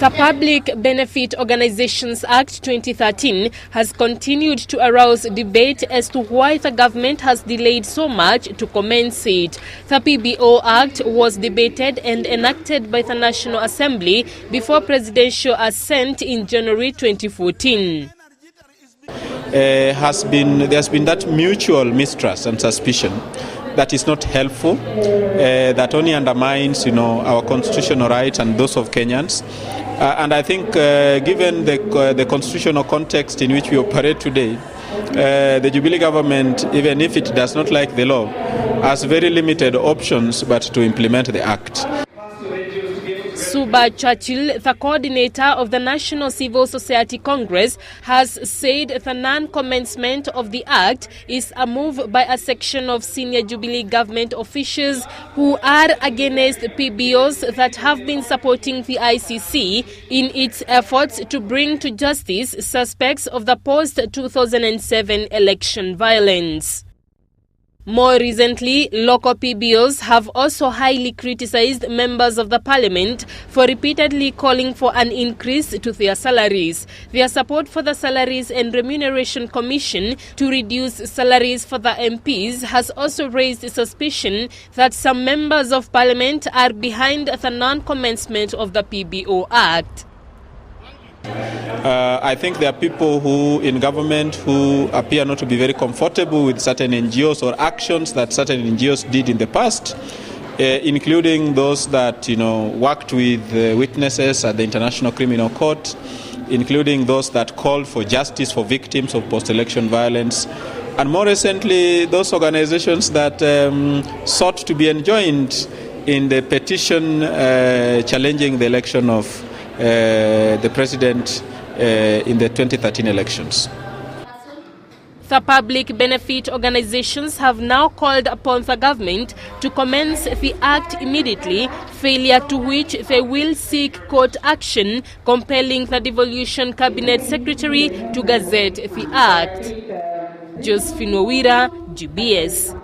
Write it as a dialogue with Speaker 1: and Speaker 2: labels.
Speaker 1: The Public Benefit Organizations Act 2013 has continued to arouse debate as to why the government has delayed so much to commence it. The PBO Act was debated and enacted by the National Assembly before presidential assent in January 2014.
Speaker 2: There's been that mutual mistrust and suspicion that is not helpful, that only undermines, our constitutional rights and those of Kenyans. And I think given the constitutional context in which we operate today, the Jubilee government, even if it does not like the law, has very limited options but to implement the act.
Speaker 1: Suba Churchill, the coordinator of the National Civil Society Congress, has said the non-commencement of the act is a move by a section of senior Jubilee government officials who are against PBOs that have been supporting the ICC in its efforts to bring to justice suspects of the post-2007 election violence. More recently, local PBOs have also highly criticized members of the parliament for repeatedly calling for an increase to their salaries. Their support for the Salaries and Remuneration Commission to reduce salaries for the MPs has also raised suspicion that some members of parliament are behind the non-commencement of the PBO Act.
Speaker 2: I think there are people who in government who appear not to be very comfortable with certain NGOs or actions that certain NGOs did in the past, including those that worked with witnesses at the International Criminal Court, including those that called for justice for victims of post-election violence, and more recently those organizations that sought to be enjoined in the petition challenging the election of the president in the 2013 elections.
Speaker 1: The public benefit organizations have now called upon the government to commence the act immediately, failure to which they will seek court action compelling the devolution cabinet secretary to gazette the act. Josephine Owira, GBS.